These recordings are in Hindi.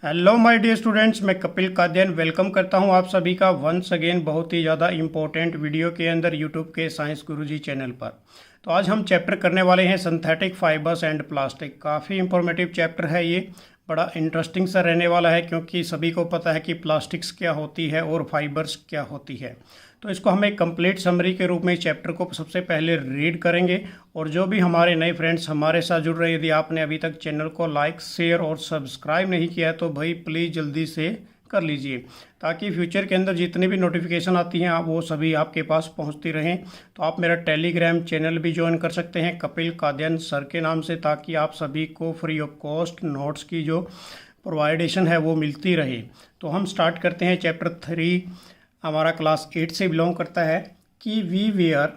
हेलो माय डियर स्टूडेंट्स, मैं कपिल कादियान वेलकम करता हूं आप सभी का वंस अगेन बहुत ही ज़्यादा इम्पोर्टेंट वीडियो के अंदर यूट्यूब के साइंस गुरुजी चैनल पर। तो आज हम चैप्टर करने वाले हैं सिंथेटिक फाइबर्स एंड प्लास्टिक। काफ़ी इंफॉर्मेटिव चैप्टर है ये, बड़ा इंटरेस्टिंग सा रहने वाला है क्योंकि सभी को पता है कि प्लास्टिक्स क्या होती है और फाइबर्स क्या होती है। तो इसको हम एक कंप्लीट समरी के रूप में इस चैप्टर को सबसे पहले रीड करेंगे। और जो भी हमारे नए फ्रेंड्स हमारे साथ जुड़ रहे हैं, यदि आपने अभी तक चैनल को लाइक शेयर और सब्सक्राइब नहीं किया है तो भाई प्लीज़ जल्दी से कर लीजिए, ताकि फ्यूचर के अंदर जितनी भी नोटिफिकेशन आती हैं आप वो सभी आपके पास पहुंचती रहें। तो आप मेरा टेलीग्राम चैनल भी ज्वाइन कर सकते हैं कपिल कादियान सर के नाम से, ताकि आप सभी को फ्री ऑफ कॉस्ट नोट्स की जो प्रोवाइडेशन है वो मिलती रहे। तो हम स्टार्ट करते हैं चैप्टर 3, हमारा क्लास 8 से बिलोंग करता है कि we wear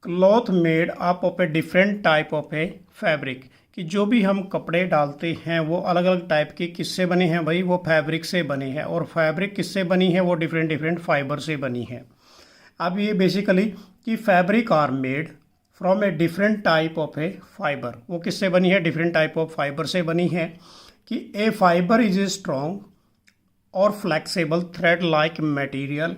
cloth made up of a different type of a fabric, कि जो भी हम कपड़े डालते हैं वो अलग अलग टाइप के किससे बने हैं भाई, वो फैब्रिक से बने हैं। और फैब्रिक किससे बनी है, वो डिफरेंट डिफरेंट फाइबर से बनी है। अब ये बेसिकली कि fabric are made from a different type of a fibre, वो किससे बनी है, डिफरेंट टाइप ऑफ फाइबर से बनी है। कि a fibre is a strong और flexible thread like material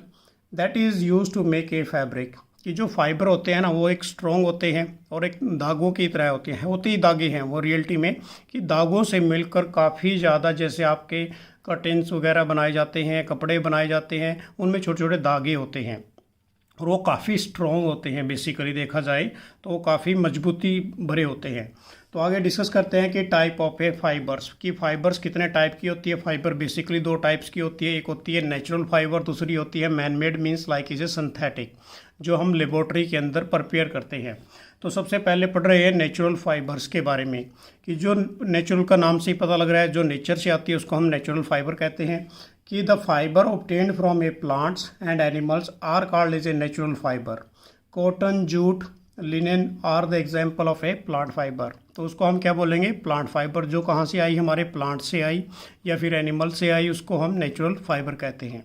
that is use to make a fabric, कि जो फाइबर होते हैं ना वो एक स्ट्रॉन्ग होते हैं और एक धागों की तरह होते हैं, होते ही धागे हैं वो रियलिटी में, कि धागों से मिलकर काफ़ी ज़्यादा, जैसे आपके कर्टेंस वगैरह बनाए जाते हैं, कपड़े बनाए जाते हैं, उनमें छोटे छोटे धागे होते हैं और वो काफ़ी स्ट्रॉन्ग होते हैं। बेसिकली देखा जाए तो वो काफ़ी मजबूती भरे होते हैं। तो आगे डिस्कस करते हैं कि टाइप ऑफ ए फाइबर्स, कि फाइबर्स कितने टाइप की होती है। फाइबर बेसिकली दो टाइप्स की होती है, एक होती है नेचुरल फाइबर, दूसरी होती है man made, means like is A synthetic, जो हम लेबोरेटरी के अंदर प्रिपेयर करते हैं। तो सबसे पहले पढ़ रहे हैं नेचुरल फाइबर्स के बारे में, कि जो नेचुरल का नाम से ही पता लग रहा है, जो नेचर से आती है उसको हम नेचुरल फाइबर कहते हैं। कि the fibre obtained from a plants and animals are called as a natural fibre. Cotton, jute, linen are the example of a plant fibre. तो उसको हम क्या बोलेंगे, प्लांट फाइबर। जो कहाँ से आई, हमारे प्लांट से आई या फिर एनिमल से आई, उसको हम नेचुरल फाइबर कहते हैं।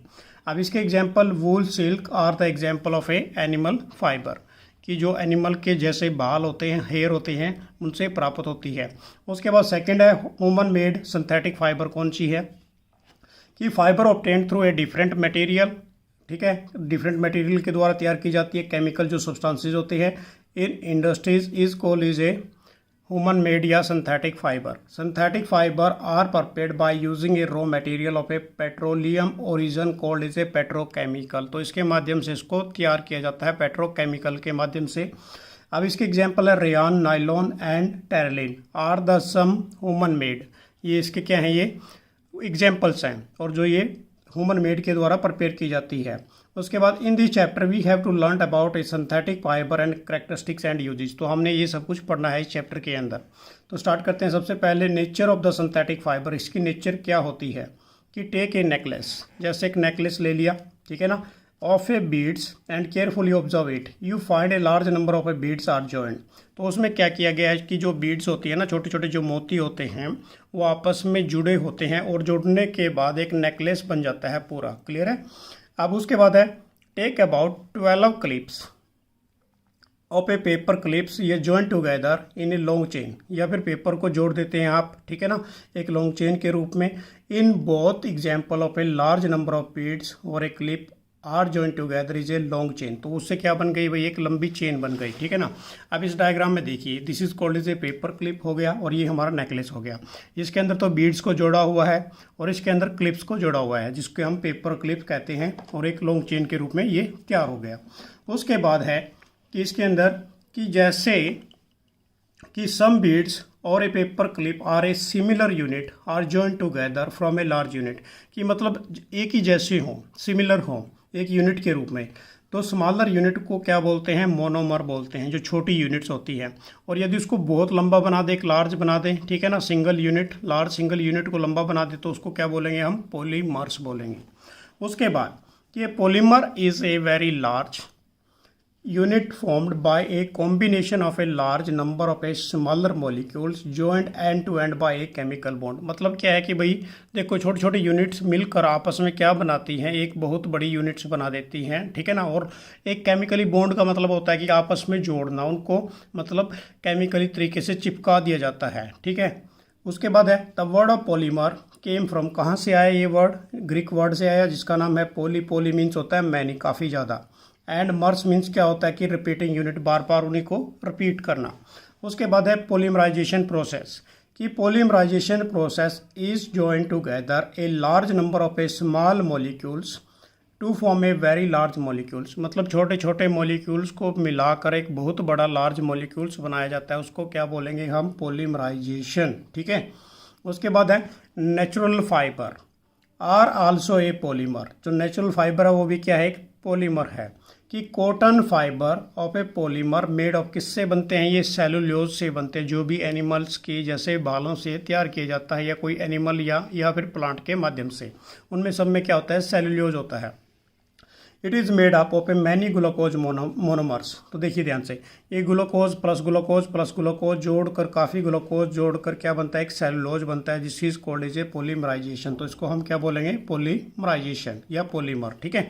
अब इसके example wool, silk are the example of a animal fibre, कि जो एनिमल के जैसे बाल होते हैं, हेयर होते हैं, उनसे प्राप्त होती है। उसके बाद सेकेंड है ह्यूमन मेड सिंथेटिक फाइबर। कौन सी है, कि fibre obtained through a different material, ठीक है, डिफरेंट मटेरियल के द्वारा तैयार की जाती है। केमिकल जो सब्सटेंसेस होते हैं in industries is called is a human made या synthetic fibre. Synthetic fibre are prepared by using a raw material of a petroleum origin called is a petrochemical. तो इसके माध्यम से इसको तैयार किया जाता है पेट्रोकेमिकल के माध्यम से। अब इसके एग्जाम्पल है rayon, nylon and terylene are the some human made. ये इसके क्या हैं, ये एग्जाम्पल्स हैं और जो ये ह्यूमन मेड के द्वारा प्रिपेयर की जाती है। उसके बाद in this chapter we have to learn about a synthetic fibre and characteristics and usages. तो हमने ये सब कुछ पढ़ना है इस चैप्टर के अंदर। तो स्टार्ट करते हैं सबसे पहले nature of the synthetic fibre. इसकी नेचर क्या होती है, कि टेक ए नेकलेस, जैसे एक नेकलेस ले लिया, ठीक है ना, of a beads and carefully observe it, you find a large number of a beads are joint. तो उसमें क्या किया गया है कि जो बीड्स होती है ना, छोटे छोटे जो मोती होते हैं वो आपस में जुड़े होते हैं और जुड़ने के बाद एक नेकलेस बन जाता है पूरा। क्लियर है। अब उसके बाद है take about 12 clips of a paper clips, ये join together in a long chain, या फिर पेपर को जोड़ देते हैं आप, ठीक है ना, एक लॉन्ग चेन के रूप में। In both example of a large number of beads और a clip are join together is a long chain. तो उससे क्या बन गई भाई, एक लंबी चेन बन गई, ठीक है ना। अब इस डायग्राम में देखिए, this is called is A paper clip हो गया और ये हमारा नेकलेस हो गया। इसके अंदर तो बीड्स को जोड़ा हुआ है और इसके अंदर क्लिप्स को जोड़ा हुआ है, जिसको हम पेपर क्लिप कहते हैं, और एक लॉन्ग चेन के रूप में ये तैयार हो गया। उसके बाद है कि इसके अंदर कि जैसे कि सम बीड्स और a paper clip are a similar unit are join together from a large unit, कि मतलब एक ही जैसे हों, सिमिलर हों एक यूनिट के रूप में। तो स्मॉलर यूनिट को क्या बोलते हैं, मोनोमर बोलते हैं, जो छोटी यूनिट्स होती है। और यदि उसको बहुत लंबा बना दे, एक लार्ज बना दे, ठीक है ना, single unit, large single unit को लंबा बना दे, तो उसको क्या बोलेंगे हम, पॉलीमर्स बोलेंगे। उसके बाद ये polymer is a very large unit formed by a combination of a large number of a smaller molecules joined end to end by a chemical bond। मतलब क्या है कि भाई देखो, छोटे छोटे यूनिट्स मिलकर आपस में क्या बनाती हैं, एक बहुत बड़ी यूनिट्स बना देती हैं, ठीक है ना। और एक केमिकली बॉन्ड का मतलब होता है कि आपस में जोड़ना, उनको मतलब केमिकली तरीके से चिपका दिया जाता है, ठीक है। उसके बाद है the word of polymer, came from, कहाँ से आया ये वर्ड, ग्रीक वर्ड से आया जिसका नाम है पोली। पोली मीन्स होता है मैनी, काफ़ी ज़्यादा। एंड मर्स मीन्स क्या होता है कि रिपीटिंग यूनिट, बार बार उन्हीं को रिपीट करना। उसके बाद है पोलीमराइजेशन प्रोसेस, कि polymerisation process is join together a large number of a small molecules to form a very large molecules, मतलब छोटे छोटे मॉलिक्यूल्स को मिलाकर एक बहुत बड़ा लार्ज मॉलिक्यूल्स बनाया जाता है, उसको क्या बोलेंगे हम, पोलीमराइजेशन। ठीक है। उसके बाद है natural fibre are also a polymer, जो नेचुरल फाइबर है वो भी क्या है, एक पॉलीमर है। कि cotton fibre of a polymer made of, किससे बनते हैं ये, सेलुलोज से बनते हैं, जो भी एनिमल्स के जैसे बालों से तैयार किया जाता है, या कोई एनिमल या फिर प्लांट के माध्यम से, उनमें सब में क्या होता है, सेलुलोज होता है। It is made up of A many glucose monomers, तो देखिए ध्यान से, ये ग्लूकोज प्लस ग्लूकोज जोड़कर, काफ़ी ग्लूकोज जोड़कर क्या बनता है, एक सेलुलोज बनता है, जिस चीज़ कॉल्ड इज ए पोलीमराइजेशन। तो इसको हम क्या बोलेंगे, पोलीमराइजेशन या पॉलीमर। ठीक है।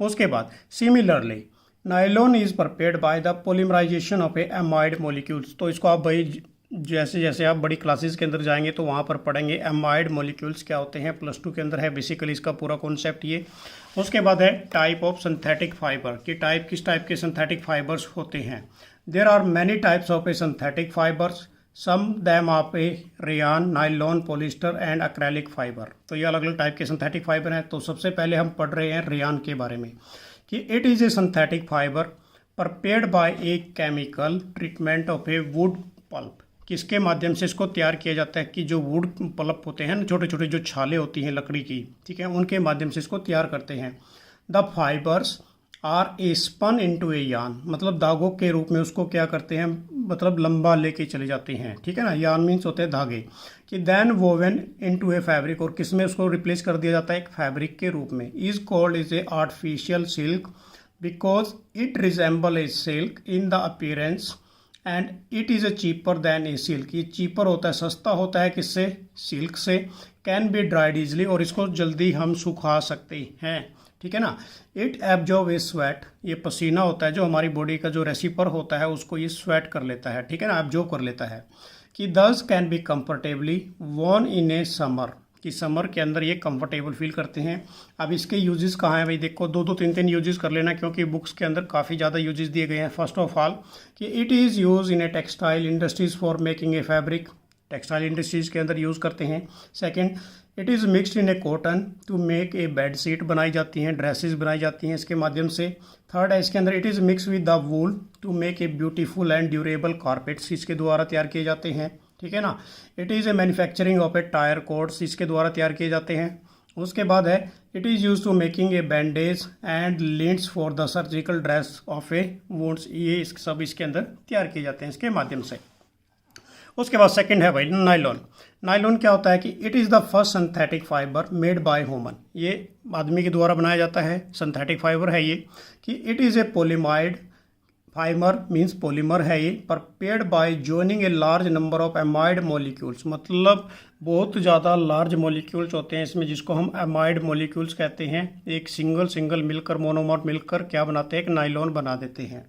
उसके बाद similarly nylon is prepared by the polymerisation of a amide molecules, तो इसको आप भाई जैसे जैसे आप बड़ी क्लासेस के अंदर जाएंगे तो वहाँ पर पढ़ेंगे एमाइड मॉलिक्यूल्स क्या होते हैं, +2 के अंदर है बेसिकली इसका पूरा कॉन्सेप्ट ये। उसके बाद है टाइप ऑफ सिंथेटिक फाइबर, कि किस टाइप के सिंथेटिक फाइबर्स होते हैं। There are many types of a synthetic fibres, some them of a rayon, nylon, polyester and acrylic fibre. तो ये अलग अलग टाइप के सिंथेटिक फाइबर हैं। तो सबसे पहले हम पढ़ रहे हैं रेयान के बारे में, कि it is a synthetic fibre prepared by a chemical treatment of a wood pulp, किसके माध्यम से इसको तैयार किया जाता है, कि जो वुड पल्प होते हैं ना, छोटे छोटे जो छाले होती हैं लकड़ी की, ठीक है, उनके माध्यम से इसको तैयार करते हैं। The fibres are a spun into a yarn, मतलब धागों के रूप में उसको क्या करते हैं, मतलब लंबा लेके चले जाते हैं। ठीक है ना, यान मीन्स होते हैं धागे। कि then woven into a fabric, और किस में उसको रिप्लेस कर दिया जाता है, एक फैब्रिक के रूप में। Is called is A artificial silk because it resemble A silk in the appearance and it is A cheaper then A silk, ये चीपर होता है, सस्ता होता है, किससे, सिल्क से। कैन बी ड्राइड इजली, और इसको जल्दी हम सुखा सकते हैं। ठीक है ना। इट एब्जॉर्ब ए स्वेट, ये पसीना होता है जो हमारी बॉडी का जो रेसिपर होता है उसको ये स्वेट कर लेता है। ठीक है ना, एब्जॉर्ब कर लेता है। कि this can be comfortably worn in a summer, कि समर के अंदर ये कंफर्टेबल फील करते हैं। अब इसके यूजेस कहाँ हैं भाई, देखो 2-3 यूजेस कर लेना, क्योंकि बुक्स के अंदर काफ़ी ज़्यादा यूजेस दिए गए हैं। फर्स्ट ऑफ ऑल कि it is use in a textile industries for making a fabric, textile industries के अंदर यूज़ करते हैं। Second, it is mixed in a cotton to make a bed sheet, बनाई जाती हैं, ड्रेसेस बनाई जाती हैं इसके माध्यम से। थर्ड है इसके अंदर, it is mix with the wool to make a beautiful and durable carpets, इसके द्वारा तैयार किए जाते हैं। ठीक है ना। It is a manufacturing of a tyre cords, इसके द्वारा तैयार किए जाते हैं। उसके बाद है it is use to making a bandage and lints for the surgical dress of a wounds, ये सब इसके अंदर तैयार किए जाते हैं इसके माध्यम से। उसके बाद सेकंड है भाई नाइलॉन। नाइलॉन क्या होता है कि it is the first synthetic fibre made by human, ये आदमी के द्वारा बनाया जाता है, सिंथेटिक फाइबर है ये। कि it is a polyamide fibre means polymer है ये, prepared by joining a large number of amide molecules, मतलब बहुत ज़्यादा लार्ज मॉलिक्यूल्स होते हैं इसमें, जिसको हम एमाइड मॉलिक्यूल्स कहते हैं। एक सिंगल मिलकर, मोनोमर मिलकर क्या बनाते हैं, एक नाइलॉन बना देते हैं।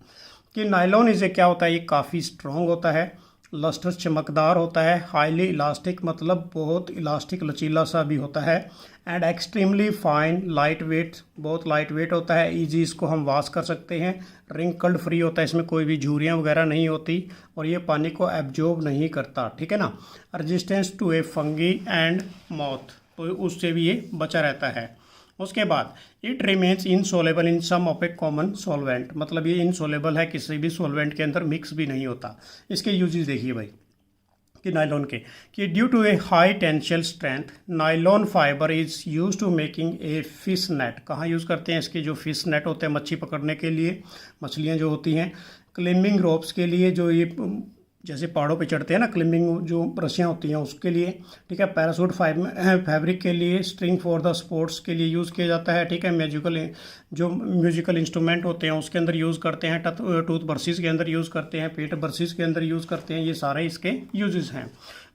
कि नाइलॉन इसे क्या होता है, ये काफ़ी स्ट्रॉन्ग होता है, लस्टर चमकदार होता है, हाईली इलास्टिक मतलब बहुत इलास्टिक लचीला सा भी होता है, and extremely fine light weight, बहुत लाइट वेट होता है, इजी इसको हम वॉश कर सकते हैं, रिंकल्ड फ्री होता है, इसमें कोई भी झुर्रियाँ वगैरह नहीं होती, और ये पानी को एब्जॉर्ब नहीं करता। ठीक है ना। Resistance to a fungi and moth, तो उससे भी ये बचा रहता है। उसके बाद it remains insoluble in some of a common solvent, मतलब ये इनसोलेबल है, किसी भी सॉल्वेंट के अंदर मिक्स भी नहीं होता। इसके यूजेस देखिए भाई कि नाइलॉन के, कि due to a high tensile strength nylon fibre is use to making a fish net, कहाँ यूज़ करते हैं इसके, जो फिश नेट होते हैं मच्छी पकड़ने के लिए, मछलियाँ जो होती हैं। क्लिम्बिंग रोप्स के लिए, जो ये जैसे पहाड़ों पे चढ़ते हैं ना, क्लिम्बिंग जो रस्सियाँ होती हैं उसके लिए। ठीक है। पैरासूट फैब्रिक के लिए, स्ट्रिंग फॉर द स्पोर्ट्स के लिए यूज़ किया जाता है। ठीक है। म्यूजिकल इंस्ट्रूमेंट होते हैं उसके अंदर यूज़ करते हैं, टूथ ब्रशिज के अंदर यूज़ करते हैं, पेट ब्रशिज के अंदर यूज़ करते हैं, ये सारे इसके यूजेस हैं।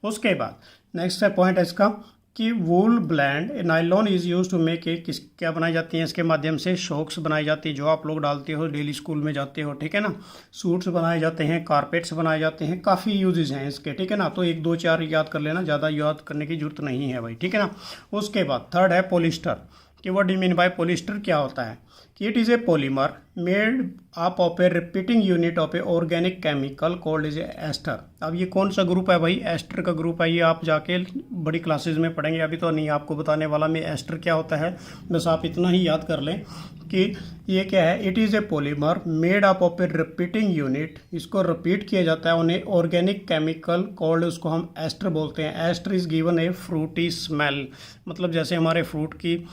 उसके बाद नेक्स्ट है पॉइंट है इसका कि wool blend nylon is use to make a किस क्या बनाई जाती हैं, इसके माध्यम से शॉक्स बनाई जाती है जो आप लोग डालते हो डेली स्कूल में जाते हो, ठीक है ना। सूट्स बनाए जाते हैं, कारपेट्स बनाए जाते हैं, काफ़ी यूजेज हैं इसके, ठीक है ना। तो 1 2 4 याद कर लेना, ज़्यादा याद करने की जरूरत नहीं है भाई, ठीक है ना। उसके बाद थर्ड है पॉलिस्टर, कि what do mean by polyester, क्या होता है कि it is a polymer made up of a repeating unit of a organic chemical called is ester. अब ये कौन सा ग्रुप है भाई, एस्टर का ग्रुप है, ये आप जाके बड़ी क्लासेस में पढ़ेंगे, अभी तो नहीं आपको बताने वाला मैं एस्टर क्या होता है, बस आप इतना ही याद कर लें कि ये क्या है, it is a polymer made up of a repeating unit, इसको रिपीट किया जाता है उन्हें ऑर्गेनिक केमिकल कॉल्ड, उसको हम एस्टर बोलते हैं। Ester is given a fruity smell, मतलब जैसे हमारे फ्रूट की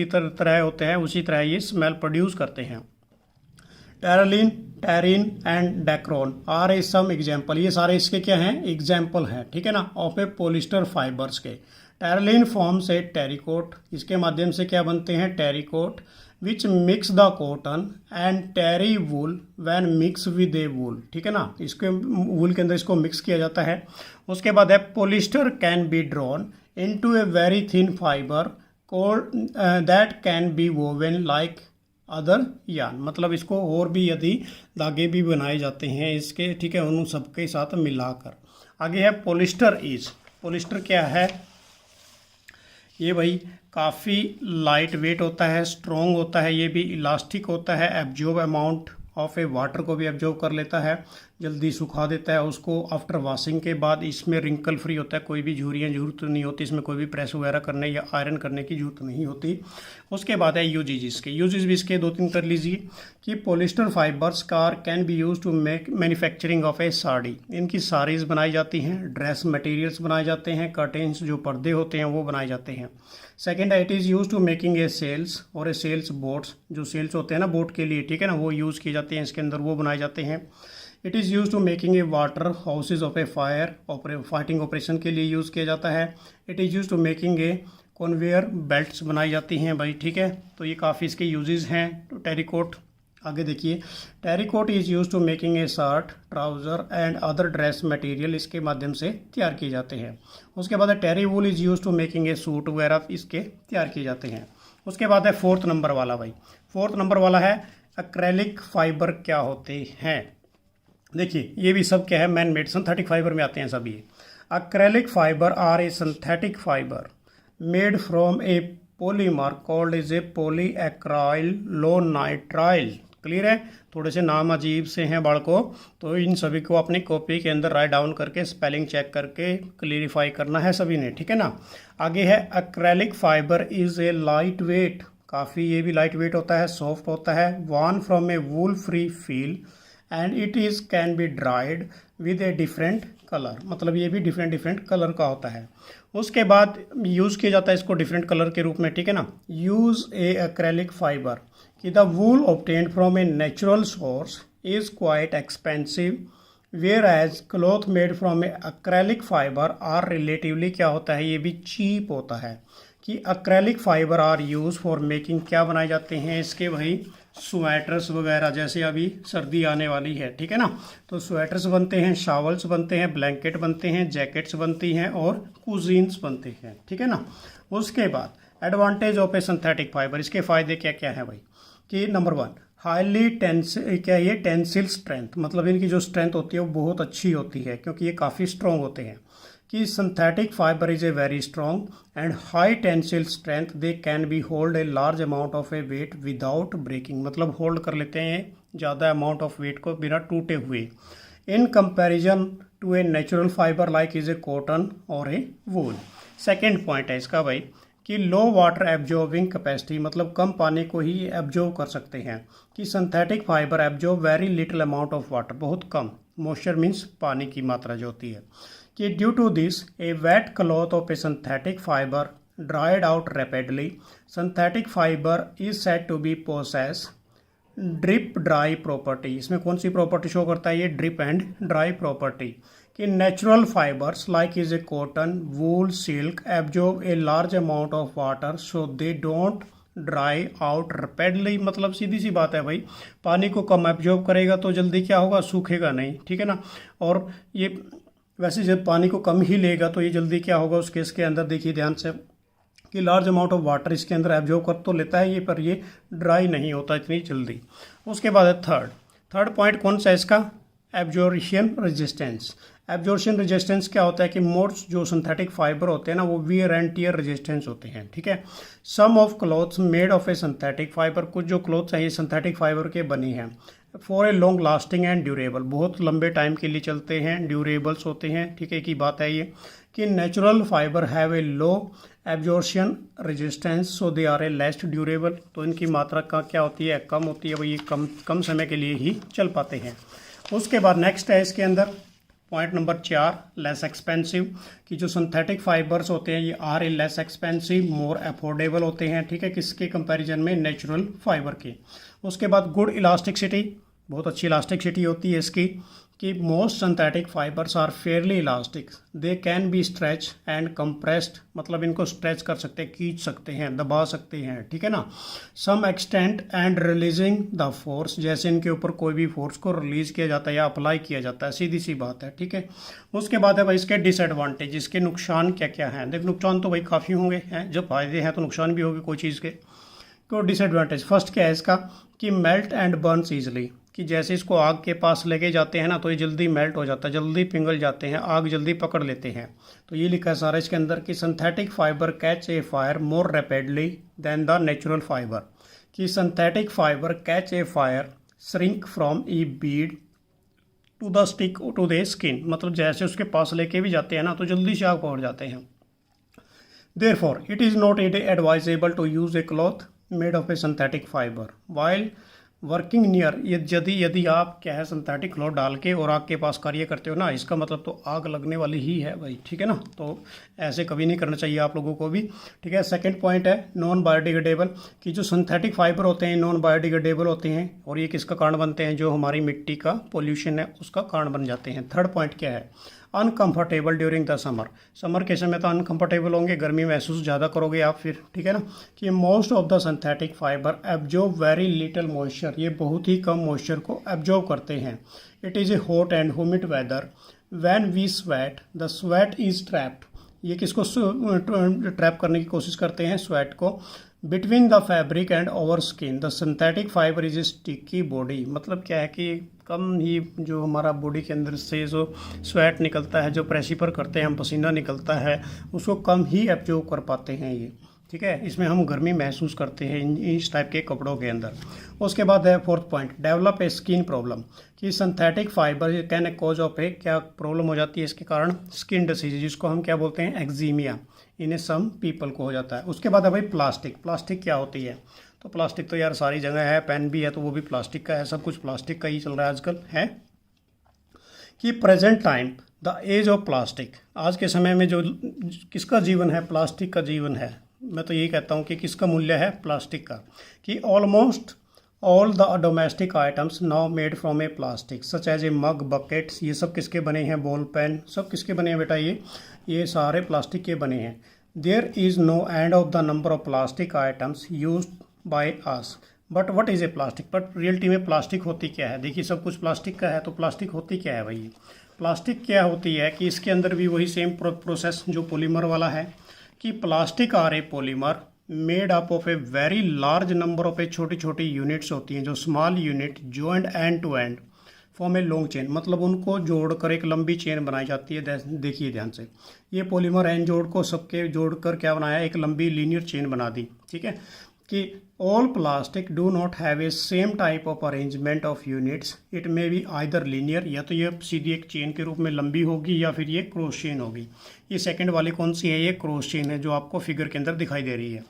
तरह होते हैं उसी तरह ये स्मेल प्रोड्यूस करते हैं। Terylene, terene and Dacron are a some example, ये सारे इसके क्या हैं, एग्जाम्पल हैं, ठीक है ना, ऑफ ए पॉलिस्टर फाइबर्स के। टेरलिन फॉर्म्स ए टेरिकोट, इसके माध्यम से क्या बनते हैं, terrycot, which mix the cotton and terry wool when mix with a wool, ठीक है ना, इसके वूल के अंदर इसको मिक्स किया जाता है। उसके बाद है polyester can be drawn into a very thin fibre that can be woven like other yarn, मतलब इसको और भी यदि धागे भी बनाए जाते हैं इसके, ठीक है, उन सबके साथ मिलाकर। आगे है पॉलिस्टर इज, पॉलिस्टर क्या है, ये भाई काफ़ी लाइट वेट होता है, स्ट्रॉन्ग होता है, ये भी इलास्टिक होता है, absorb amount of a water को भी एब्जॉर्ब कर लेता है, जल्दी सुखा देता है उसको आफ्टर वॉशिंग के बाद। इसमें रिंकल फ्री होता है, कोई भी झुर्रियाँ जरूरत नहीं होती, इसमें कोई भी प्रेस वगैरह करने या आयरन करने की जरूरत नहीं होती। उसके बाद है यूजेज, इसके यूजेज भी इसके 2 3 कर लीजिए कि polyester fibres car can be use to make manufacturing of a sari, इनकी साड़ीज़ बनाई जाती हैं, ड्रेस मटेरियल्स बनाए जाते हैं, कर्टेन्स जो पर्दे होते हैं वो बनाए जाते हैं। सेकेंड है it is use to making a sails और ए सेल्स बोट्स, जो सेल्स होते हैं ना बोट के लिए, ठीक है ना, वो यूज़ किए जाते हैं इसके अंदर, वो बनाए जाते हैं। It is use to making a water hoses of a fire fighting operation के लिए यूज़ किया जाता है। It is use to making a conveyor belts बनाई जाती हैं भाई, ठीक है। तो ये काफ़ी इसके यूजेस हैं। तो टेरिकोट, आगे देखिए, terrycot is use to making a shirt, trouser and other dress material, इसके माध्यम से तैयार किए जाते हैं। उसके बाद है terry wool is use to making a suit वगैरह, इसके तैयार किए जाते हैं। उसके बाद है 4th नंबर वाला भाई, 4th नंबर वाला है एक्रेलिक फाइबर क्या होते हैं। देखिए ये भी सब क्या है, मैन मेड सिंथेटिक फाइबर में आते हैं सब ये। Acrylic fibre are a synthetic fibre made from a polymer called is a polyacrylonitrile. Clear है, थोड़े से नाम अजीब से हैं बालकों, तो इन सभी को अपनी कॉपी के अंदर राइट डाउन करके स्पेलिंग चेक करके क्लियरिफाई करना है सभी ने, ठीक है ना। आगे है acrylic fibre is A light wait, काफ़ी ये भी लाइट वेट होता है, सॉफ्ट होता है, one from A wool free feel and it is can be dried with a different colour, मतलब ये भी डिफरेंट कलर का होता है। उसके बाद यूज़ किया जाता है इसको डिफरेंट कलर के रूप में, ठीक है ना। यूज़ ए एक्रेलिक फाइबर कि the wool obtained from a natural source is quite expensive whereas cloth made from a acrylic fibre are relatively क्या होता है, ये भी चीप होता है। कि acrylic fibre are use for making, क्या बनाए जाते हैं इसके भाई, स्वेटर्स वगैरह, जैसे अभी सर्दी आने वाली है, ठीक है ना, तो स्वेटर्स बनते हैं, शावल्स बनते हैं, ब्लैंकेट बनते हैं, जैकेट्स बनती हैं और कुजीन्स बनते हैं, ठीक है ना। उसके बाद advantage of a synthetic fibre, इसके फ़ायदे क्या क्या हैं भाई, कि नंबर 1 हाईली क्या ये टेंसिल स्ट्रेंथ, मतलब इनकी जो स्ट्रेंथ होती है वो बहुत अच्छी होती है क्योंकि ये काफ़ी स्ट्रॉन्ग होते हैं। कि synthetic fibre is a very strong and high tensile strength, they can be hold a large amount of a weight without breaking, मतलब होल्ड कर लेते हैं ज़्यादा अमाउंट ऑफ वेट को बिना टूटे हुए। In comparison to a natural fibre like is a cotton और ए वूल। सेकेंड पॉइंट है इसका भाई कि लो वाटर एब्जॉर्बिंग कैपेसिटी, मतलब कम पानी को ही एब्जॉर्ब कर सकते हैं। कि synthetic fibre absorb very little amount of water, बहुत कम, मॉइस्चर मीन्स पानी की मात्रा जो होती है। कि due to this a wet cloth of a synthetic fibre dried out rapidly. Synthetic fibre is said to be possess drip dry property, इसमें कौन सी प्रॉपर्टी शो करता है, ये ड्रिप एंड ड्राई प्रॉपर्टी। कि natural fibres like is a cotton, wool, silk absorb a large amount of water so they don't dry out rapidly, मतलब सीधी सी बात है भाई, पानी को कम एब्जॉर्ब करेगा तो जल्दी क्या होगा, सूखेगा नहीं, ठीक है ना। और ये वैसे जब पानी को कम ही लेगा तो ये जल्दी क्या होगा उस केस के अंदर, देखिए ध्यान से कि लार्ज अमाउंट ऑफ वाटर इसके अंदर एब्जॉर्ब कर तो लेता है ये, पर ये ड्राई नहीं होता इतनी जल्दी। उसके बाद है थर्ड पॉइंट कौन सा है इसका, एब्जॉर्प्शन रेजिस्टेंस। एब्जॉर्प्शन रेजिस्टेंस क्या होता है कि मोस्ट जो सिंथेटिक फाइबर होते हैं ना वो वियर एंड टियर रेजिस्टेंस होते हैं, ठीक है। Some of clothes made of a synthetic fibre, कुछ जो क्लॉथ्स हैं ये सिंथेटिक फाइबर के बनी हैं। For a long lasting and durable, बहुत लंबे टाइम के लिए चलते हैं, ड्यूरेबल्स होते हैं, ठीक है। की बात है ये कि natural fibre have a low absorption resistance so they are a less durable, तो इनकी मात्रा का क्या होती है, कम होती है, वही ये कम समय के लिए ही चल पाते हैं। उसके बाद नेक्स्ट है इसके अंदर पॉइंट नंबर 4, लेस एक्सपेंसिव, कि जो सिंथेटिक फाइबर्स होते हैं ये are a less expensive, more affordable होते हैं, ठीक है, किसके कंपैरिजन में, नेचुरल फाइबर के। उसके बाद गुड इलास्टिसिटी, बहुत अच्छी इलास्टिसिटी होती है इसकी, कि most synthetic fibres are fairly elastic, they can be stretch and compressed, मतलब इनको स्ट्रेच कर सकते हैं, खींच सकते हैं, दबा सकते हैं, ठीक है ना। Some extent and releasing the force, जैसे इनके ऊपर कोई भी फोर्स को रिलीज किया जाता है या अप्लाई किया जाता है, सीधी सी बात है, ठीक है। उसके बाद है भाई इसके डिसएडवांटेज, इसके नुकसान क्या क्या हैं। देख नुकसान तो भाई काफ़ी होंगे हैं, जब फायदे हैं तो नुकसान भी होंगे कोई चीज़ के। तो डिसएडवांटेज फर्स्ट क्या है इसका, कि मेल्ट एंड बर्न्स ईजिली, कि जैसे इसको आग के पास लेके जाते हैं ना तो ये जल्दी मेल्ट हो जाता है, जल्दी पिघल जाते हैं, आग जल्दी पकड़ लेते हैं। तो ये लिखा है सारा इसके अंदर कि synthetic fibre catch a fire more rapidly than the natural fibre, कि synthetic fibre catch a fire shrink from a bead to the stick to the skin, मतलब जैसे उसके पास लेके भी जाते हैं ना तो जल्दी से आग पकड़ जाते हैं। Therefore it is not advisable to use a cloth made of a synthetic fibre while working near, यदि आप क्या है सिंथेटिक क्लॉथ डाल के और आग के पास कार्य करते हो ना, इसका मतलब तो आग लगने वाली ही है भाई, ठीक है ना। तो ऐसे कभी नहीं करना चाहिए आप लोगों को भी, ठीक है। सेकंड पॉइंट है नॉन बायोडिग्रेडेबल, कि जो सिंथेटिक फाइबर होते हैं नॉन बायोडिग्रेडेबल होते हैं और ये किसका कारण बनते हैं, जो हमारी मिट्टी का पोल्यूशन है उसका कारण बन जाते हैं। थर्ड पॉइंट क्या है, अनकंफर्टेबल ड्यूरिंग द समर के समय तो अनकंफर्टेबल होंगे, गर्मी महसूस ज़्यादा करोगे आप फिर, ठीक है ना। कि most of the synthetic fibre absorb very little moisture, ये बहुत ही कम मॉइस्चर को एब्जॉर्ब करते हैं। It is a hot and humid weather when we sweat the sweat is trapped, ये किसको ट्रैप करने की कोशिश करते हैं, स्वेट को, between the fabric and over skin the synthetic fibre is A sticky body, मतलब क्या है कि कम ही जो हमारा बॉडी के अंदर से जो स्वेट निकलता है, जो प्रेसिपर करते हैं हम, पसीना निकलता है, उसको कम ही एब्जॉर्ब कर पाते हैं ये, ठीक है। इसमें हम गर्मी महसूस करते हैं इस टाइप के कपड़ों के अंदर। उसके बाद है fourth point, develop a skin problem, कि synthetic fibre can a cause of a, क्या प्रॉब्लम हो जाती है इसके कारण, स्किन डिसीज, जिसको हम क्या बोलते हैं, एक्जीमिया, इन्हें सम पीपल को हो जाता है। उसके बाद है भाई प्लास्टिक क्या होती है, तो प्लास्टिक तो यार सारी जगह है, पेन भी है तो वो भी प्लास्टिक का है, सब कुछ प्लास्टिक का ही चल रहा है आजकल, है कि present time the age of plastic, आज के समय में जो किसका जीवन है, प्लास्टिक का जीवन है। मैं तो यही कहता हूँ कि किसका मूल्य है, प्लास्टिक का, कि almost all the domestic items now made from a plastic such as a mug, buckets, ये सब किसके बने हैं, बॉल पेन, सब किसके बने हैं बेटा, ये सारे प्लास्टिक के बने हैं। There is no end of the number of plastic items use by us, but what is a plastic, but reality में प्लास्टिक होती क्या है। देखिए सब कुछ प्लास्टिक का है तो प्लास्टिक होती क्या है भाई, प्लास्टिक क्या होती है कि इसके अंदर भी वही सेम प्रोसेस जो पॉलीमर वाला है, कि plastic are a polymer made up of a very large number of a छोटी छोटी यूनिट्स होती हैं, जो small unit joint end to end form a long chain, मतलब उनको जोड़कर एक लंबी चेन बनाई जाती है। देखिए ध्यान से, ये पॉलीमर एन जोड़ को सबके जोड़कर क्या बनाया, एक लंबी लीनियर चेन बना दी, ठीक है। कि all plastic do not have a same type of arrangement of units, it may be either linear, या तो ये सीधी एक चेन के रूप में लंबी होगी या फिर ये क्रॉस चेन होगी। ये सेकंड वाली कौन सी है, ये क्रॉस चेन है जो आपको फिगर के अंदर दिखाई दे रही है।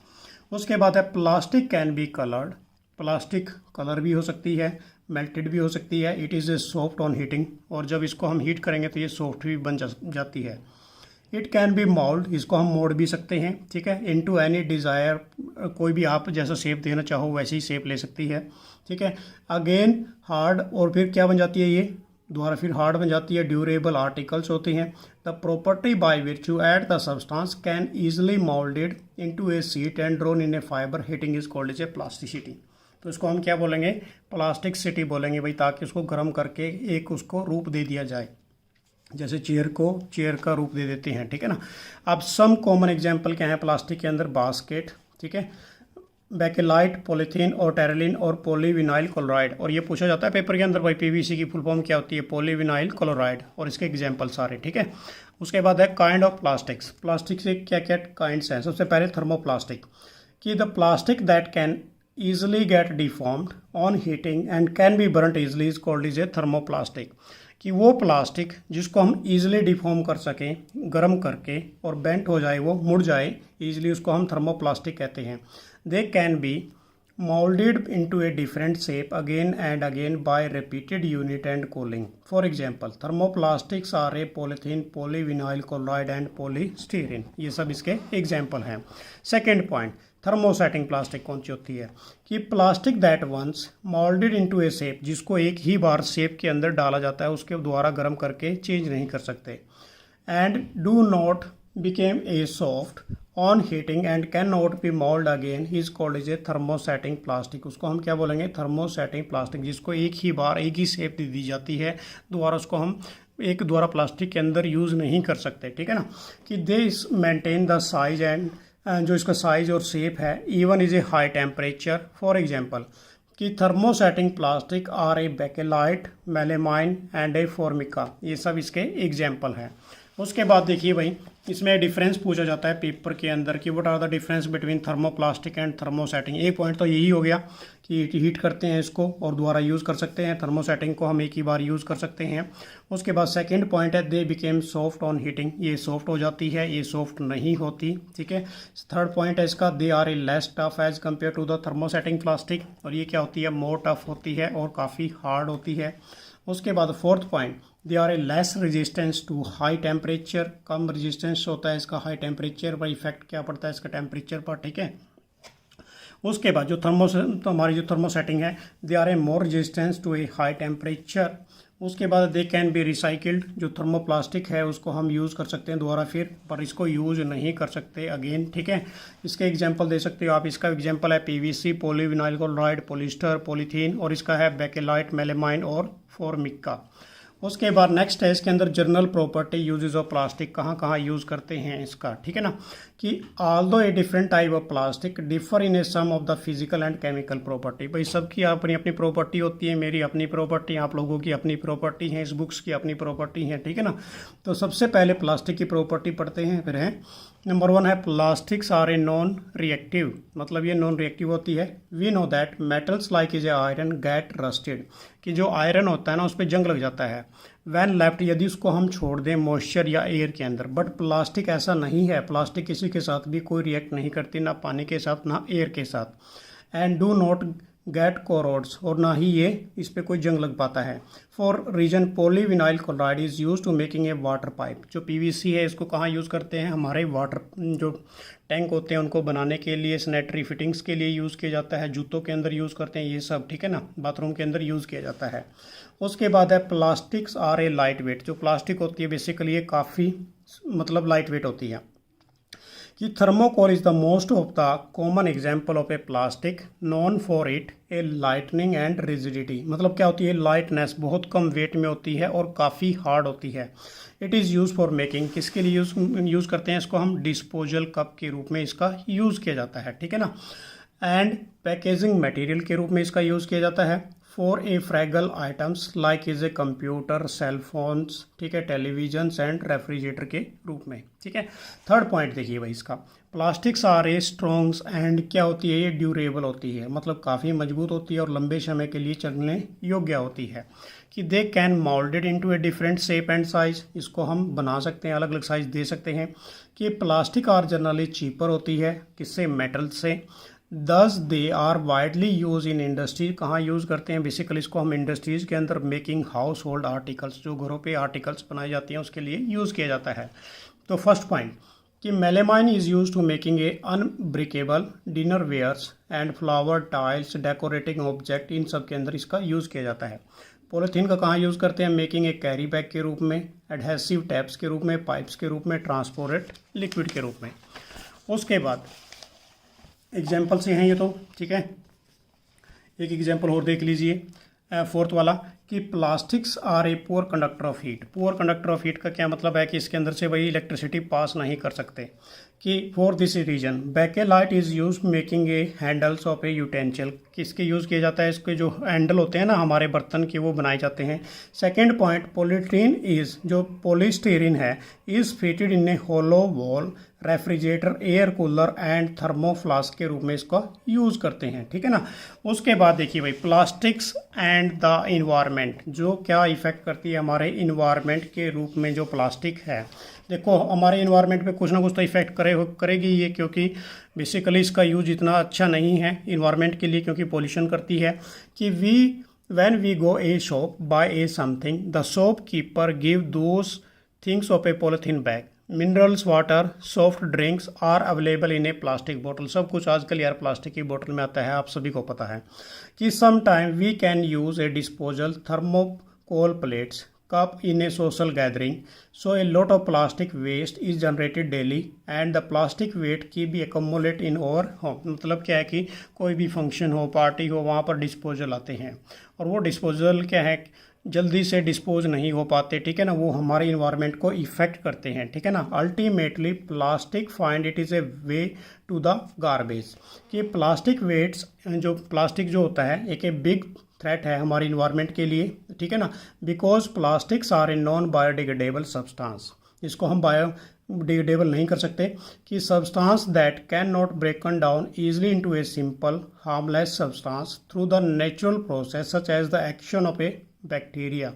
उसके बाद है plastic can be coloured, plastic colour भी हो सकती है, मेल्टेड भी हो सकती है। It is A soft on heating, और जब इसको हम हीट करेंगे तो ये सॉफ्ट भी बन जाती है। इट कैन बी मोल्ड, इसको हम मोड़ भी सकते हैं, ठीक है, इनटू एनी डिज़ायर, कोई भी आप जैसा शेप देना चाहो वैसी शेप ले सकती है, ठीक है। अगेन हार्ड, और फिर क्या बन जाती है, ये दोबारा फिर हार्ड बन जाती है। ड्यूरेबल आर्टिकल्स होते हैं। The property by which you add the substance can easily moulded into a sheet and drawn in a fibre, heating is called as a plasticity. तो इसको हम क्या बोलेंगे, प्लास्टिक सिटी बोलेंगे भाई, ताकि उसको गर्म करके एक उसको रूप दे दिया जाए। जैसे चेयर को चेयर का रूप दे देते हैं, ठीक है ना। अब सम कॉमन एग्जाम्पल क्या है प्लास्टिक के अंदर? बास्केट, ठीक है, बेकेलाइट, पॉलीथीन और टेरेलिन और पॉलीविनाइल क्लोराइड। और ये पूछा जाता है पेपर के अंदर, भाई पीवीसी की फुल फॉर्म क्या होती है? Polyvinyl chloride. और इसके एग्जाम्पल सारे, ठीक है। उसके बाद है काइंड ऑफ प्लास्टिक्स। प्लास्टिक से क्या क्या काइंड्स हैं? सबसे पहले थर्मोप्लास्टिक, कि the plastic that can easily get deformed on heating and can be burnt easily is called is a thermoplastic। कि वो प्लास्टिक जिसको हम ईजिली डिफॉर्म कर सकें गर्म करके और बेंट हो जाए, वो मुड़ जाए ईजिली, उसको हम थर्मोप्लास्टिक कहते हैं। दे can B molded into a different shape again and again by repeated unit and cooling। For example, thermoplastics are a polythene, polyvinyl chloride and polystyrene। ये सब इसके एग्जाम्पल हैं। सेकेंड पॉइंट, थर्मोसेटिंग प्लास्टिक कौन सी होती है? कि plastic that once moulded into a shape, जिसको एक ही बार शेप के अंदर डाला जाता है, उसके द्वारा गर्म करके चेंज नहीं कर सकते। And do not became a soft on heating and can not B mould again is called is A thermosetting plastic. उसको हम क्या बोलेंगे? थर्मोसेटिंग प्लास्टिक, जिसको एक ही बार एक ही शेप दी जाती है, दोबारा उसको हम एक द्वारा प्लास्टिक के अंदर यूज़ नहीं कर सकते, ठीक है ना। कि they maintain the size and जो इसका साइज और शेप है even is a high temperature. For example, कि thermosetting plastic are a bakelite, melamine and a formica. ये सब इसके एग्जाम्पल हैं। उसके बाद देखिए भाई, इसमें डिफरेंस पूछा जाता है पेपर के अंदर कि what are the difference between thermoplastic and thermosetting. एक पॉइंट तो यही हो गया कि हीट करते हैं इसको और दोबारा यूज़ कर सकते हैं, थर्मोसेटिंग को हम एक ही बार यूज़ कर सकते हैं। उसके बाद सेकंड पॉइंट है they became soft on heating, ये सॉफ्ट हो जाती है, ये सॉफ्ट नहीं होती, ठीक है। थर्ड पॉइंट है इसका they are a less tough as compare to the thermosetting plastic, और ये क्या होती है? मोर टफ होती है और काफ़ी हार्ड होती है। उसके बाद fourth point, they are a less resistance to high temperature, कम रेजिस्टेंस होता है इसका हाई टेम्परेचर पर, इफेक्ट क्या पड़ता है इसका टेम्परेचर पर, ठीक है। उसके बाद जो हमारी जो थर्मोसेटिंग है, they are a more resistance to a high temperature. उसके बाद दे कैन बी रिसाइकिल्ड, जो थर्मोप्लास्टिक है उसको हम यूज़ कर सकते हैं दोबारा फिर, पर इसको यूज़ नहीं कर सकते अगेन, ठीक है। इसके एग्जांपल दे सकते हो आप। इसका एग्जांपल है PVC, polyvinyl chloride, polyester, polythene, और इसका है बेकेलाइट, मेलेमाइन और फॉर्मिका। उसके बाद नेक्स्ट है इसके अंदर general property usages of plastic, कहाँ कहाँ यूज़ करते हैं इसका, ठीक है ना। कि although a different type of plastic differ in a some of the physical and chemical property. भाई सबकी अपनी अपनी प्रॉपर्टी होती है, मेरी अपनी प्रॉपर्टी, आप लोगों की अपनी प्रॉपर्टी है, इस बुक्स की अपनी प्रॉपर्टी है, ठीक है ना। तो सबसे पहले प्लास्टिक की प्रॉपर्टी पढ़ते हैं, फिर है नंबर 1 है plastics are a non reactive, मतलब ये नॉन रिएक्टिव होती है। We know that metals like is a iron get rusted, कि जो आयरन होता है ना उस पर जंग लग जाता है। वैन लेफ्ट, यदि उसको हम छोड़ दें मॉइस्चर या एयर के अंदर। बट प्लास्टिक ऐसा नहीं है, प्लास्टिक किसी के साथ भी कोई रिएक्ट नहीं करती, ना पानी के साथ ना एयर के साथ। एंड डू नॉट गेट कोरोड्स, और ना ही ये इस पर कोई जंग लग पाता है। For reason polyvinyl chloride is use to making a water pipe. जो पीवीसी है इसको कहाँ यूज़ करते हैं? हमारे वाटर जो टैंक होते हैं उनको बनाने के लिए, सैनिटरी फिटिंग्स के लिए यूज़ किया जाता है, जूतों के अंदर यूज़ करते हैं ये सब, ठीक है ना, बाथरूम के अंदर यूज़ किया जाता है। उसके बाद है plastics are a light weight. जो प्लास्टिक होती है बेसिकली ये काफ़ी मतलब लाइट वेट होती है। कि thermocol is the most of the common example of A plastic non for it a lightning and rigidity. मतलब क्या होती है? लाइटनेस, बहुत कम वेट में होती है और काफ़ी हार्ड होती है। It is use for making, किसके लिए यूज़ करते हैं इसको? हम डिस्पोजल कप के रूप में इसका यूज़ किया जाता है, ठीक है ना। एंड पैकेजिंग मटेरियल के रूप में इसका यूज़ किया जाता है। For a fragile items like is a computer, cell phones, ठीक है, टेलीविजन एंड रेफ्रिजरेटर के रूप में, ठीक है। थर्ड पॉइंट देखिए भाई इसका, plastics are a strongs and क्या होती है? ये ड्यूरेबल होती है, मतलब काफ़ी मजबूत होती है और लंबे समय के लिए चलने योग्य होती है। कि they can moulded into a different shape and size, इसको हम बना सकते हैं, अलग अलग साइज दे सकते हैं। कि प्लास्टिक आर जनरली चीपर होती है, किससे? मेटल से। Thus they are widely use in industry, कहाँ यूज़ करते हैं? बेसिकली इसको हम इंडस्ट्रीज़ के अंदर मेकिंग हाउस होल्ड आर्टिकल्स, जो घरों पे आर्टिकल्स बनाई जाती हैं उसके लिए यूज़ किया जाता है। तो फर्स्ट पॉइंट कि melamine is use to making a unbreakable dinner wares and flower tiles, decorating object, इन सब के अंदर इसका यूज़ किया जाता है। पॉलीथीन का कहाँ यूज़ करते हैं? मेकिंग ए कैरी बैग के रूप में, एडहेसिव टैप्स के रूप में, पाइप्स के रूप में, ट्रांसपोर्ट लिक्विड के रूप में। उसके बाद एग्जाम्पल से हैं ये तो, ठीक है। एक एग्जाम्पल और देख लीजिए। फोर्थ वाला कि plastics are a poor conductor of heat. Poor conductor of heat का क्या मतलब है कि इसके अंदर से वही इलेक्ट्रिसिटी पास नहीं कर सकते। कि for this reason bakelite is use making a handles of a utensil. किसके यूज़ किया जाता है, इसके जो हैंडल होते हैं ना हमारे बर्तन के, वो बनाए जाते हैं। सेकेंड पॉइंट, पॉलीट्रीन इज़, जो पॉलीस्टीरीन है, is fitted in a hollow wall refrigerator, air cooler and thermoflask के रूप में इसका यूज़ करते हैं। ठीक है ना। उसके बाद देखिए भाई, प्लास्टिक्स एंड द इन्वायरमेंट, जो क्या इफेक्ट करती है हमारे इन्वायरमेंट के रूप में जो प्लास्टिक है। देखो हमारे इन्वायरमेंट पे कुछ ना कुछ तो इफेक्ट करेगी ये, क्योंकि बेसिकली इसका यूज इतना अच्छा नहीं है इन्वायरमेंट के लिए, क्योंकि पोल्यूशन करती है। कि when we go a shop buy a something, the shopkeeper give those things of a polythene bag, minerals water soft drinks are available in a plastic बोतल। सब कुछ आजकल यार प्लास्टिक की बोतल में आता है, आप सभी को पता है। कि some time we can use a disposal thermocol plates cup in a social gathering, so a lot of plastic waste is generated daily and the plastic waste की भी एकमुलेट इन ओवर होम। मतलब क्या है कि कोई भी फंक्शन हो, पार्टी हो, वहाँ पर डिस्पोजल आते हैं और वो डिस्पोजल क्या है, जल्दी से डिस्पोज नहीं हो पाते। ठीक है ना, वो हमारे इन्वायरमेंट को इफेक्ट करते हैं। ठीक है ना। Ultimately plastic find it is a way to the garbage. कि प्लास्टिक वेट्स, जो प्लास्टिक जो होता है एक बिग थ्रेट है हमारे इन्वायरमेंट के लिए। ठीक है ना। Because plastics are a non biodegradable substance, इसको हम बायोडिग्रेडेबल नहीं कर सकते। कि substance that can not broken down easily into a simple harmless substance through the natural process such as the action of a bacteria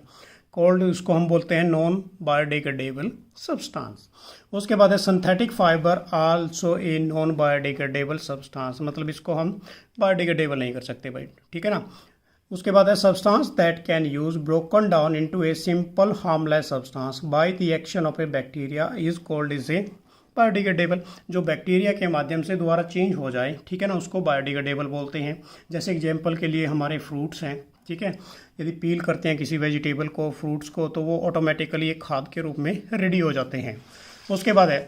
called, उसको हम बोलते हैं नॉन बायोडिग्रेडेबल सब्सटेंस। उसके बाद है synthetic fibre also a non biodegradable substance, मतलब इसको हम बायोडिग्रेडेबल नहीं कर सकते भाई। ठीक है ना। उसके बाद है substance that can use broken down into a simple harmless substance by the action of a bacteria is called is A biodegradable. जो बैक्टीरिया के माध्यम से दोबारा चेंज हो जाए, ठीक है ना, उसको बायोडिग्रेडेबल बोलते हैं। जैसे एग्जाम्पल के लिए हमारे फ्रूट्स हैं, ठीक है, यदि पील करते हैं किसी वेजिटेबल को, फ्रूट्स को, तो वो ऑटोमेटिकली एक खाद के रूप में रेडी हो जाते हैं। उसके बाद है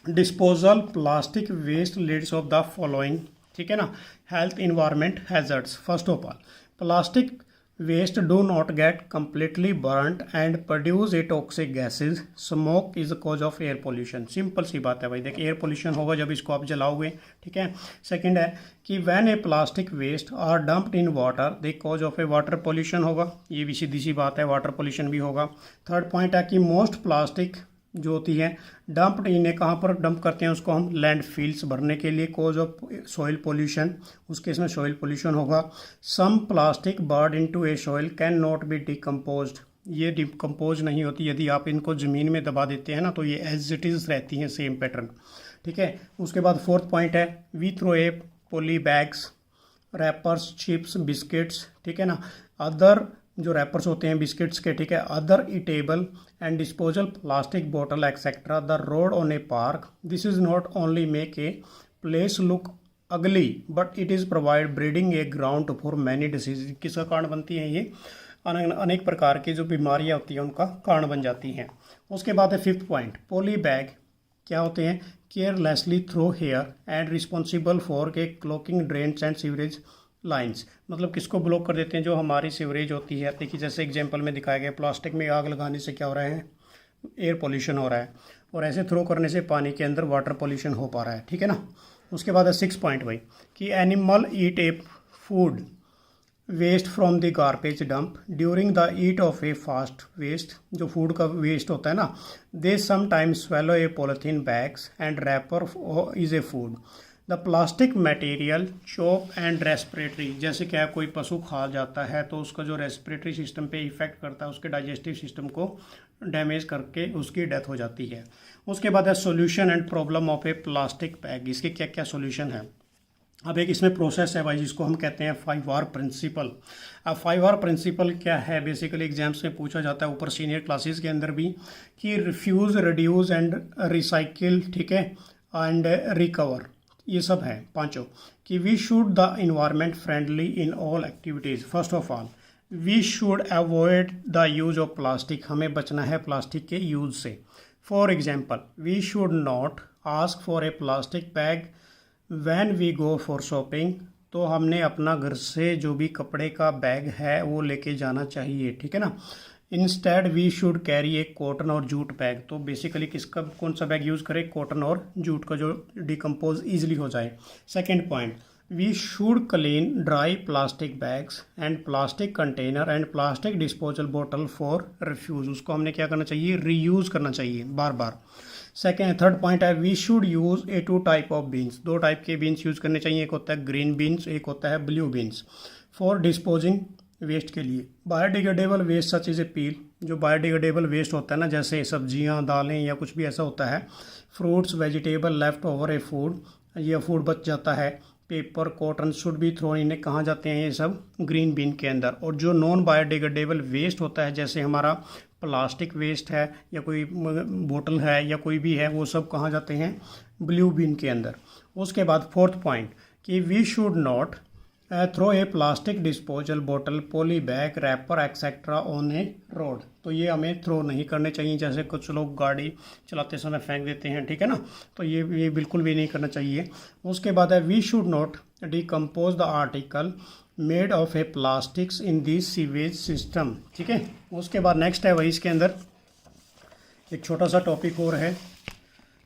disposal plastic waste leads of the following. ठीक है ना। Health environment hazards. First of all, plastic waste do not get completely burnt and produce a toxic gases. Smoke is the cause of air pollution. Simple सी बात है भाई, देखिए एयर पोल्यूशन होगा जब इसको आप जलाओगे। ठीक है। सेकंड है कि when a plastic waste are dumped in water the cause of a water pollution होगा, ये भी सीधी सी बात है, वाटर पोल्यूशन भी होगा। थर्ड पॉइंट है कि मोस्ट प्लास्टिक जो होती है डंप्ड इन्हें कहाँ पर डंप करते हैं, उसको हम लैंड फील्ड्स भरने के लिए, कॉज ऑफ सॉइल पोल्यूशन, उस केस में सॉइल पोल्यूशन होगा। Some plastic buried into a soil can not be decomposed, ये डिकम्पोज नहीं होती, यदि आप इनको ज़मीन में दबा देते हैं ना तो ये एज इट इज़ रहती हैं, सेम पैटर्न। ठीक है। उसके बाद फोर्थ पॉइंट है we throw a poly bags wrappers chips biscuits, ठीक है ना, अदर जो रैपर्स होते हैं बिस्किट्स के, ठीक है, other eatable and disposal plastic बोतल etcetera the road on a park. This is not only make a place look ugly but it is provide breeding a ground for many disease. किसका कारण बनती हैं ये, अनेक प्रकार की जो बीमारियां होती हैं उनका कारण बन जाती हैं। उसके बाद है फिफ्थ पॉइंट, पॉली बैग क्या होते हैं, carelessly throw here and responsible for के clogging drains and sewerage lines. मतलब किसको ब्लॉक कर देते हैं, जो हमारी सीवरेज होती है। देखिए जैसे एग्जांपल में दिखाया गया, प्लास्टिक में आग लगाने से क्या हो रहा है, एयर पोल्यूशन हो रहा है, और ऐसे थ्रो करने से पानी के अंदर वाटर पोल्यूशन हो पा रहा है। ठीक है ना। उसके बाद है सिक्स पॉइंट भाई कि animal eat a food waste from the garbage dump during the eat of a fast waste. जो फूड का वेस्ट होता है ना, they sometimes swallow a polythene bags and wrapper is a food. The plastic material chop and respiratory, जैसे क्या कोई पशु खा जाता है तो उसका जो रेस्पिरेटरी सिस्टम पे इफेक्ट करता है, उसके डाइजेस्टिव सिस्टम को डैमेज करके उसकी डेथ हो जाती है। उसके बाद है solution and problem of A plastic bag. इसके क्या क्या सॉल्यूशन है। अब एक इसमें प्रोसेस है भाई जिसको हम कहते हैं 5R प्रिंसिपल। अब 5R प्रिंसिपल क्या है, बेसिकली एग्जाम्स में पूछा जाता है, ऊपर सीनियर क्लासेस के अंदर भी, कि रिफ्यूज़, रिड्यूस एंड रिसाइकिल, ठीक है, एंड रिकवर, ये सब है पांचों। कि we should the environment friendly in all activities. First of all we should avoid the use of plastic, हमें बचना है प्लास्टिक के यूज से। For example we should not ask for a plastic bag when we go for shopping तो हमने अपना घर से जो भी कपड़े का बैग है वो लेके जाना चाहिए, ठीक है ना। Instead we should carry a cotton और जूट बैग, तो बेसिकली किसका कौन सा बैग यूज़ करें, कॉटन और जूट का, जो डिकम्पोज ईजिली हो जाए। Second point, we should clean dry plastic bags and plastic container and plastic disposal बोतल फॉर रिफ्यूज़, उसको हमने क्या करना चाहिए, रीयूज़ करना चाहिए बार बार। थर्ड पॉइंट है we should use a 2 type of beans, 2 type के बीन्स यूज़ करने चाहिए, एक होता है ग्रीन बीन्स, एक होता है blue bins, for disposing waste के लिए। Biodegradable waste such is a peel, जो बायोडिग्रेडेबल वेस्ट होता है ना, जैसे सब्जियां, दालें या कुछ भी ऐसा होता है, फ्रूट्स, वेजिटेबल लेफ्ट ओवर ए फूड, यह फूड बच जाता है। Paper, cotton should be thrown, इन्हें कहाँ जाते हैं ये सब, ग्रीन बिन के अंदर। और जो नॉन बायोडिग्रेडेबल वेस्ट होता है, जैसे हमारा प्लास्टिक वेस्ट है या कोई बोतल है या कोई भी है, वो सब कहाँ जाते हैं, ब्लू बिन के अंदर। उसके बाद फोर्थ पॉइंट कि we should not throw a plastic disposal बोतल, poly bag, wrapper etcetera on a road, तो ये हमें थ्रो नहीं करने चाहिए, जैसे कुछ लोग गाड़ी चलाते समय फेंक देते हैं, ठीक है ना, तो ये बिल्कुल भी नहीं करना चाहिए। उसके बाद है we should not decompose the article made of a plastics in the sewage system, ठीक है। उसके बाद नेक्स्ट है वही, इसके अंदर एक छोटा सा टॉपिक और है,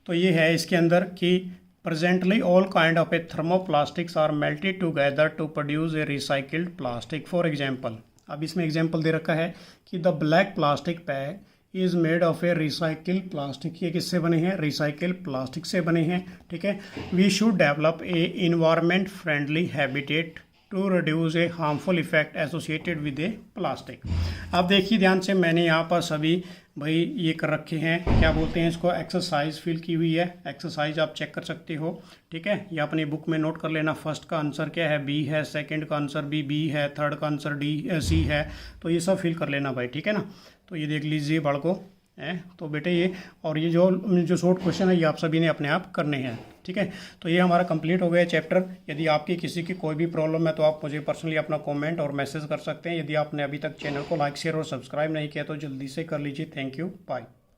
तो ये है इसके अंदर कि Presently, all kind of a thermoplastics are melted together to produce a recycled plastic. For example, अब इसमें एग्जाम्पल दे रखा है कि the black plastic bag is made of A recycled plastic, ये किससे बने हैं, रिसाइकिल्ड प्लास्टिक से बने हैं, ठीक है। We should develop a environment friendly habitat to reduce a harmful effect associated with a plastic. अब देखिए ध्यान से, मैंने यहाँ पर सभी भाई ये कर रखे हैं, क्या बोलते हैं इसको, एक्सरसाइज फिल की हुई है, एक्सरसाइज आप चेक कर सकते हो, ठीक है। ये अपनी बुक में नोट कर लेना। फर्स्ट का आंसर क्या है, बी है, सेकंड का आंसर भी बी है, थर्ड का आंसर सी है, तो ये सब फिल कर लेना भाई, ठीक है ना। तो ये देख लीजिए बालको है, तो बेटे ये, और ये जो शॉर्ट क्वेश्चन है ये आप सभी ने अपने आप करने हैं, ठीक है। तो ये हमारा कंप्लीट हो गया चैप्टर। यदि आपकी किसी की कोई भी प्रॉब्लम है तो आप मुझे पर्सनली अपना कमेंट और मैसेज कर सकते हैं। यदि आपने अभी तक चैनल को लाइक, शेयर और सब्सक्राइब नहीं किया तो जल्दी से कर लीजिए। Thank you, bye.